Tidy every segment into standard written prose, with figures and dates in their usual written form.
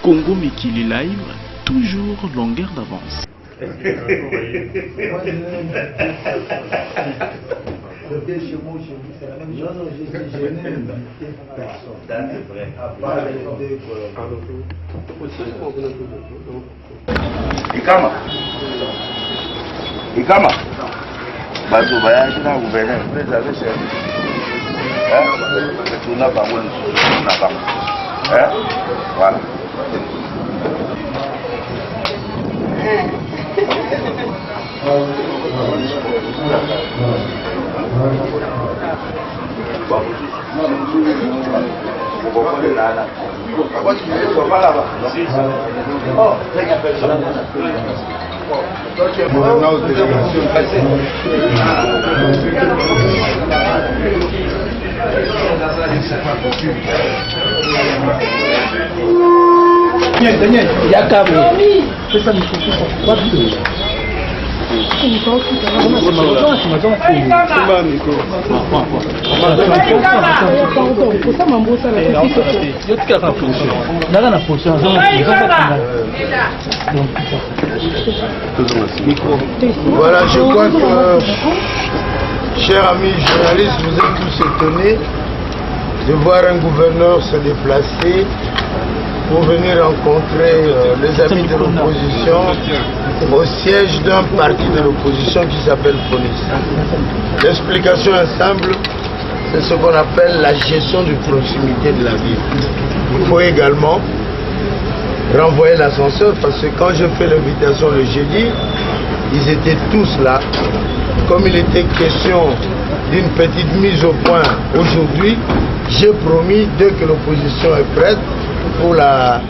Congo Mikili Live, toujours longueur d'avance. Ikama bato bayaji na gouverneur vous avez servi tout n'a pas voilà Daniel, il y a câble. C'est ça, voilà, je crois que, chers amis journalistes, vous êtes tous étonnés de voir un gouverneur se déplacer pour venir rencontrer les amis de l'opposition au siège d'un parti de l'opposition qui s'appelle FONIS. L'explication est simple, c'est ce qu'on appelle la gestion de proximité de la ville. Il faut également renvoyer l'ascenseur parce que quand je fais l'invitation le jeudi, ils étaient tous là. Comme il était question d'une petite mise au point aujourd'hui, j'ai promis, dès que l'opposition est prête, pour la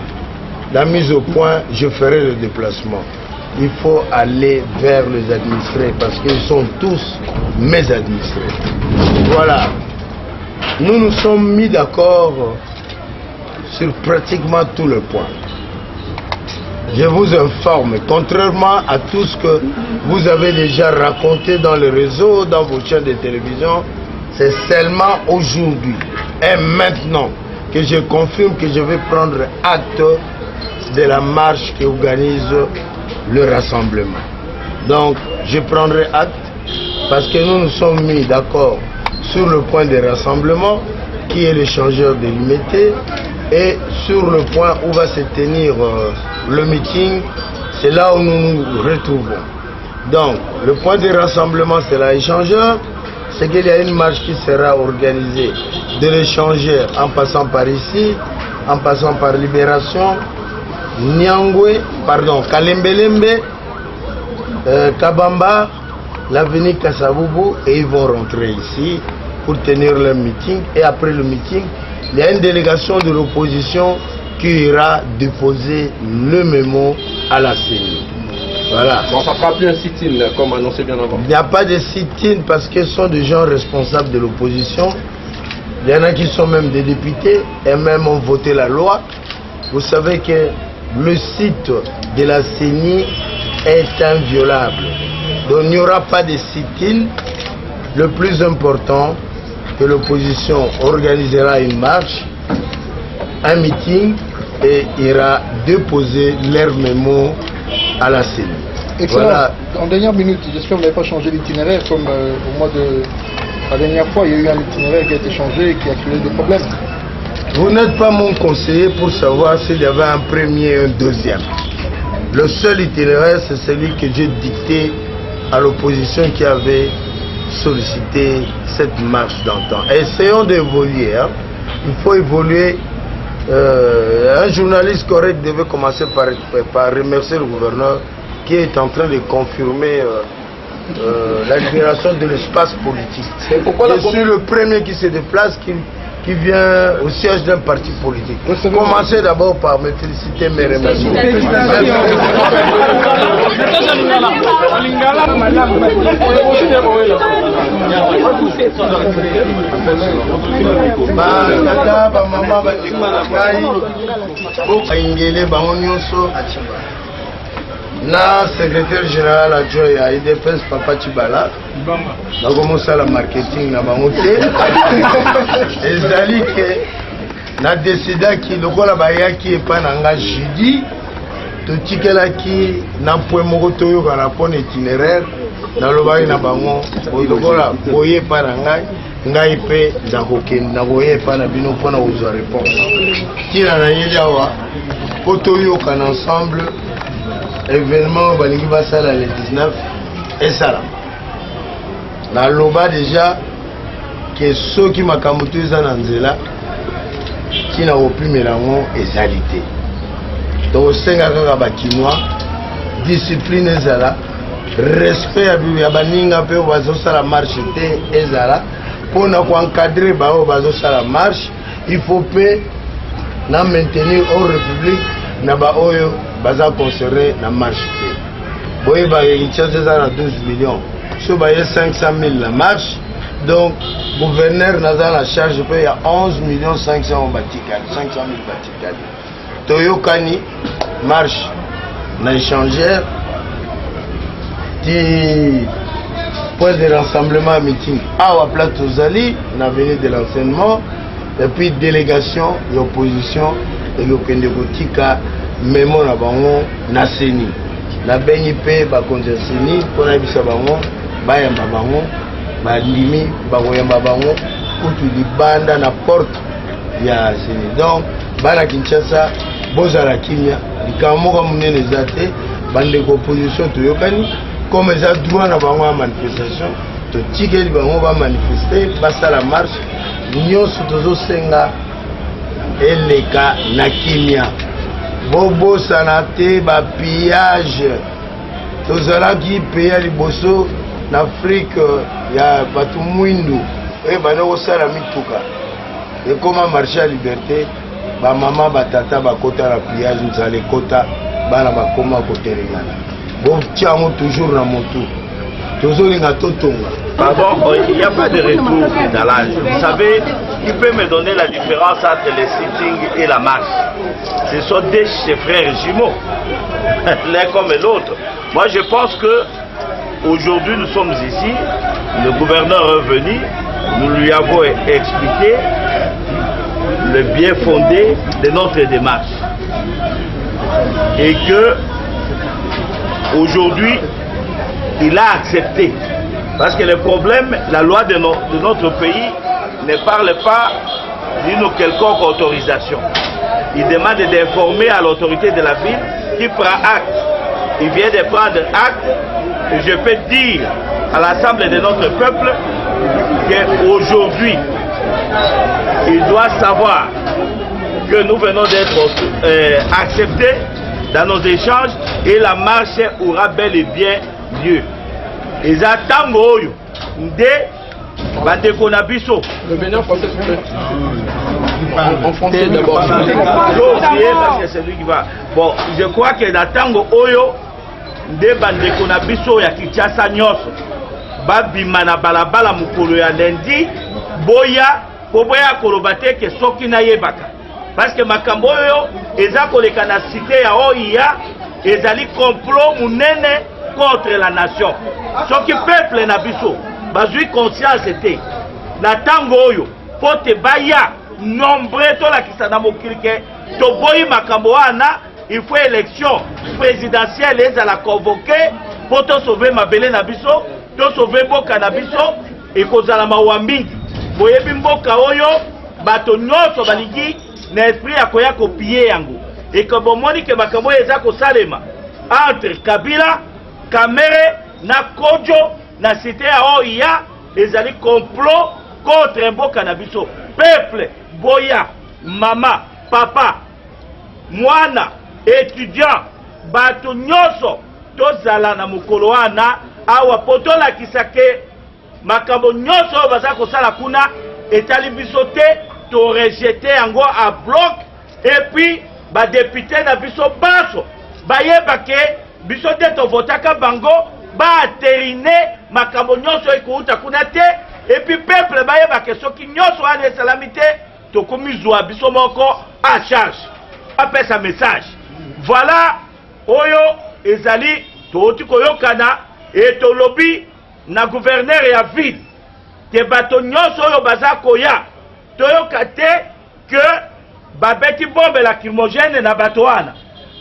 mise au point, je ferai le déplacement. Il faut aller vers les administrés parce qu'ils sont tous mes administrés. Voilà. Nous nous sommes mis d'accord sur pratiquement tous les points. Je vous informe, contrairement à tout ce que vous avez déjà raconté dans les réseaux, dans vos chaînes de télévision, c'est seulement aujourd'hui et maintenant que je confirme que je vais prendre acte de la marche qui organise le rassemblement. Donc, je prendrai acte parce que nous nous sommes mis d'accord sur le point de rassemblement qui est l'échangeur de l'IMT et sur le point où va se tenir le meeting, c'est là où nous nous retrouvons. Donc, le point de rassemblement, c'est l'échangeur. C'est qu'il y a une marche qui sera organisée de l'échangeur en passant par ici, en passant par Libération, Nyangwe, pardon, Kalembelembe, Kabamba, l'avenue Kassaboubou, et ils vont rentrer ici pour tenir le meeting. Et après le meeting, il y a une délégation de l'opposition qui ira déposer le mémo à la CENI. Voilà. Bon, ça ne fera plus un sit-in comme annoncé bien avant. Il n'y a pas de sit-in parce que ce sont des gens responsables de l'opposition. Il y en a qui sont même des députés et même ont voté la loi. Vous savez que le site de la CENI est inviolable. Donc il n'y aura pas de sit-in. Le plus important, que l'opposition organisera une marche, un meeting et ira déposer leur mémo à la CENI. Voilà. En dernière minute, j'espère que vous n'avez pas changé l'itinéraire comme au mois de... La dernière fois, il y a eu un itinéraire qui a été changé et qui a créé des problèmes. Vous n'êtes pas mon conseiller pour savoir s'il y avait un premier et un deuxième. Le seul itinéraire, c'est celui que j'ai dicté à l'opposition qui avait sollicité cette marche d'antan. Essayons d'évoluer. Hein. Il faut évoluer. Un journaliste correct devait commencer par remercier le gouverneur qui est en train de confirmer la libération de l'espace politique. Je suis le premier qui se déplace, qui vient au siège d'un parti politique. Commencez d'abord par me féliciter, mes remerciements. Na secrétaire général adjoint ya IDPS Papa Chibala nakomosa la marketing na bango te ezali ke na décidaki lokola bayaki epa na nga jeudi totikelaki na point moko toyoka na pona itinéraire nalobaki na bango lokola boye epa na ngai mpe nakoye epa na bino mpona kozwa réponse ntina na yeli awa mpo toyoka na ensemble événement balingi basala le 19 esalama naloba déjà ke soki makambo to eza na nzela ntina kopimela yango ezali te tokosenga kaka bakinois discipline ezala respect ya baninga mpe oyo bazosala marche te ezala mpona koencadre baoyo bazosala marche il faut mpe na maintenir au république na baoyo baza concerné na marche te boyeba Kinshasa eza na 12 millions so baye 500 000 la marche donc gouverneur naza la charge mpe ya 11 millions 500 batikali 500 000 batikali toyokani marche na échangère ti point de rassemblement meeting awa plat tozali na avenue de l'enseignement et puis délégation et opposition et lokende kotika memo na bango na seni na bengi mpe bakonzi ya seni mpona yebisa bango bayamba bango bandimi bakoyamba bango kutu libanda na porte ya seni donc bana Kinshasa bozala kimia likambo moko monene eza te bandeko opposition toyokani comme eza droit na bango ya manifestation totikeli bango bamanifeste basala marche nyonso tozosenga eleka na kimia bobosana te bapillage tozalaki pe ya liboso na Afrique ya bato mwindu bana kosala mituka ekoma marché ya liberté bamama batata bakota na pillage nzala ekota bana bakoma kotelengana botia yango toujours na motu tozolinga totonga. Pardon, il n'y a pas de retour dans l'âge. Vous savez, qui peut me donner la différence entre le sitting et la marche? Ce sont des frères jumeaux, l'un comme l'autre. Moi, je pense que aujourd'hui, nous sommes ici, le gouverneur est venu, nous lui avons expliqué le bien fondé de notre démarche. Et que, aujourd'hui, il a accepté. Parce que le problème, la loi de notre pays ne parle pas d'une quelconque autorisation. Il demande d'informer à l'autorité de la ville qui prend acte. Il vient de prendre acte. Et je peux dire à l'Assemblée de notre peuple qu'aujourd'hui, il doit savoir que nous venons d'être acceptés dans nos échanges et la marche aura bel et bien lieu. Les attendons de bandeko na biso. Le Bénin français, s'il vous plaît. En français d'abord. Parce que c'est lui qui va. Bon, je crois que l'attendons oyo de bandeko na biso ya Kinshasa nyonso. Babima na balabala mukolo ya lundi boya boya kolobate ke soki na yebaka. Parce que makambo oyo eza koleka na cité ya OIA ezali complot munene contre la nation. Ce qui peuple na biso bazui conscience était na tango oyo pote baya nombreux to la kisana mokilike to boyi makambo wana il faut élection présidentielle et la convoquer pour te sauver ma belle na biso to sauver boka na biso et kozala mawa mingi boyebi mboka oyo bato nyonso balingi na esprit akoya kopier yango et que bomoni ke makambo eza ko salema entre Kabila Kamere na Kodjo na cité ya OIA ezali complot contre mboka na biso peuple boya mama papa mwana étudiant bato nyonso tozala na mokolo wana awa potola kisake makambo nyonso baza kosala kuna etali biso te to rejeter yango à bloc et puis ba député na biso baso bayeba ke biso te tovotaka bango ba aterine makambo nyonso ekouta kuna te et puis peuple bayeba ke soki nyonso wana esalami te tokomi zwa biso moko à charge apesa message voilà oyo ezali tooti koyokana et tolobi na gouverneur ya ville ke bato nyonso oyo baza koya toyoka te que babeti bombe lacrymogène na bato wana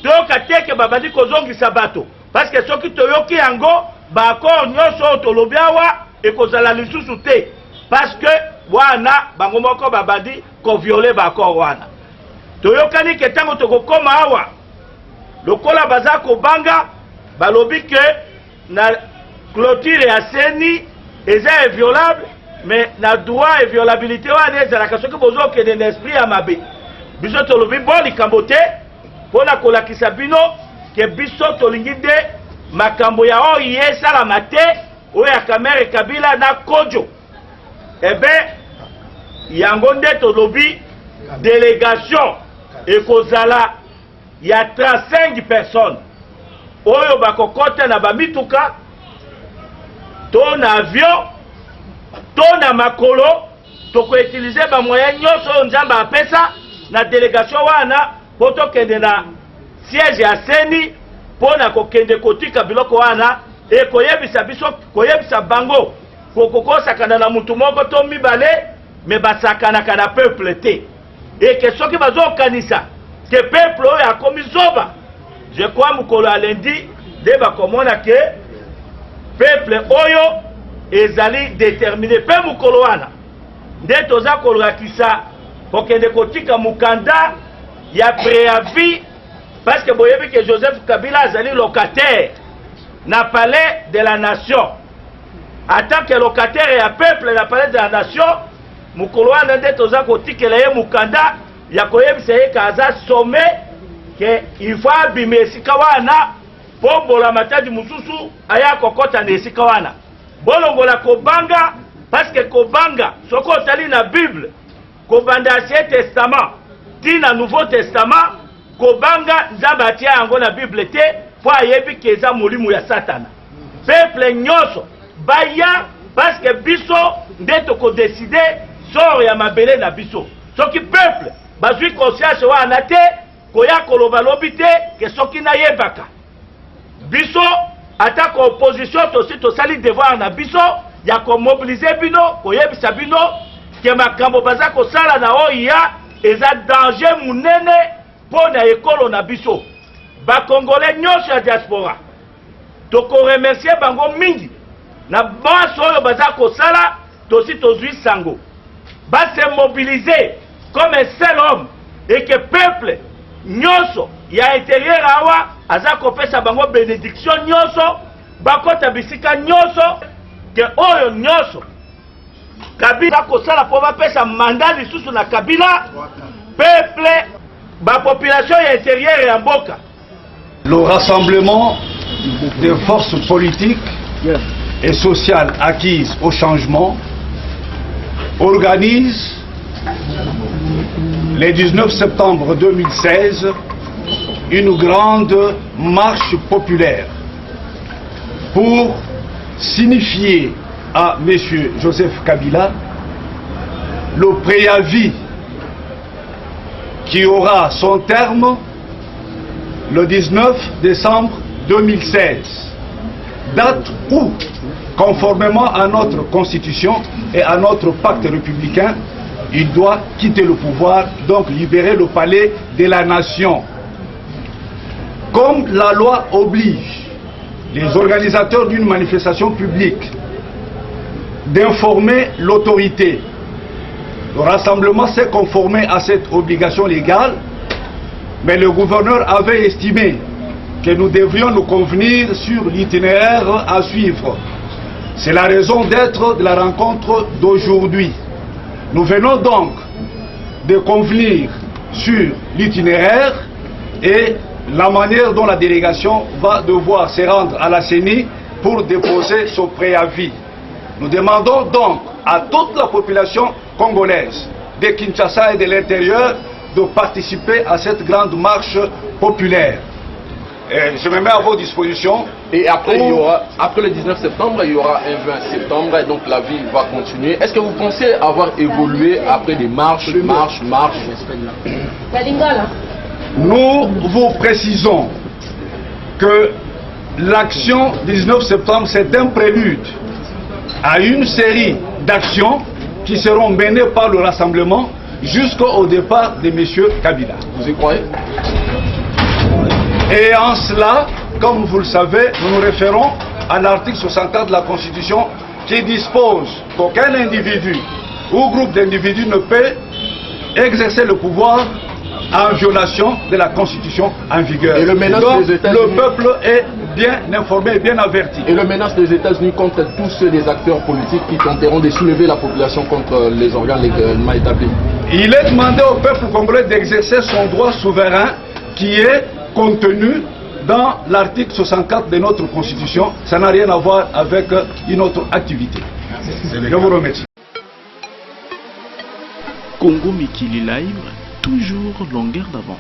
toyoka teke babandi kozongisa bato parce que soki toyoki yango baaccord nyonso oyo tolobi awa ekozala lisusu te parce que wana bango moko babandi koviole baaccord wana toyokani ke ntango tokokoma awa lokola baza kobanga balobi ke na clôture ya seni eza inviolable mais na droit inviolabilité wana ezalaka soki bozokende na esprit ya mabe biso tolobi bo likambo te mpona kolakisa bino ke biso tolingi nde makambo ya oyo esalama te oyo ya Kamere Kabila na Kojo ebe yango nde tolobi délégation ekozala ya 35 personnes oyo bakokota na bamituka to na avion to na makolo tokoutilize bamoyen nyonso oyo nzambe apesa na délégation wana po tokende na siège ya seni mpona kokende kotika biloko wana ekoyebisa biso koyebisa bango kokokosakana na mutu moko to mibale me basakanaka na peuple te eke soki bazokanisa ke peuple oyo akomi zoba je crois mokolo ya lendi nde bakomona ke peuple oyo ezali déterminé mpe mokolo wana nde toza kolakisa kokende kotika mukanda ya préavis parce que boyebi que Joseph Kabila azali locataire na palais de la nation en tant que locataire ya peuple na palais de la nation mokolo wana nde toza kotikela ye mukanda ya koyebisa ye kaza somme ke il faut abima esika wana po mbola matadi mosusu aya kokota na esika wana bolongola kobanga parce que kobanga soko otali na Bible kobanda Ancien Testament tina Nouveau Testament kobanga nzambe atia yango na Bible te po ayebi ke eza molimo ya Satana peuple nyonso baya parce que biso nde tokodeside sort ya mabele na biso soki peuple bazwi conscience wana te koya koloba lobi te ke soki nayebaka biso atako opposition tosi tosali devoir na biso ya komobilize bino koyebisa bino ke makambo baza kosala na oya eza danger munene mpo na ekolo na biso bakongole nyonso ya diaspora tokoremercie bango mingi na basi oyo baza kosala tosi tozwi sango base mobiliser comme un seul homme et que peuple nyonso ya intérieur awa aza kopesa bango bénédiction nyonso bakota bisika nyonso ke oyo nyonso Kabila kosala po bapesa mandat lisusu na Kabila peuple ba population ya intérieur ya mboka. Le rassemblement des forces politiques et sociales acquises au changement organise le 19 septembre 2016 une grande marche populaire pour signifier à M. Joseph Kabila le préavis qui aura son terme le 19 décembre 2016, date où, conformément à notre constitution et à notre pacte républicain, il doit quitter le pouvoir, donc libérer le palais de la nation. Comme la loi oblige les organisateurs d'une manifestation publique d'informer l'autorité, le rassemblement s'est conformé à cette obligation légale, mais le gouverneur avait estimé que nous devrions nous convenir sur l'itinéraire à suivre. C'est la raison d'être de la rencontre d'aujourd'hui. Nous venons donc de convenir sur l'itinéraire et la manière dont la délégation va devoir se rendre à la CENI pour déposer son préavis. Nous demandons donc à toute la population congolaise de Kinshasa et de l'intérieur de participer à cette grande marche populaire. Et je me mets à vos dispositions. Et après, après le 19 septembre, il y aura un 20 septembre, et donc la vie va continuer. Est-ce que vous pensez avoir évolué après des marches? Nous vous précisons que l'action 19 septembre, c'est un prélude à une série d'actions qui seront menées par le rassemblement jusqu'au départ de M. Kabila. Vous y croyez? Et en cela, comme vous le savez, nous nous référons à l'article 64 de la Constitution qui dispose qu'aucun individu ou groupe d'individus ne peut exercer le pouvoir en violation de la Constitution en vigueur. Et le menace donc, des États-Unis, le peuple est bien informé et bien averti. Et le menace des États-Unis contre tous les acteurs politiques qui tenteront de soulever la population contre les organes légalement établis. Il est demandé au peuple congolais d'exercer son droit souverain qui est contenu dans l'article 64 de notre Constitution. Ça n'a rien à voir avec une autre activité. Je vous remercie. Congo Mikili Live, toujours longueur d'avance.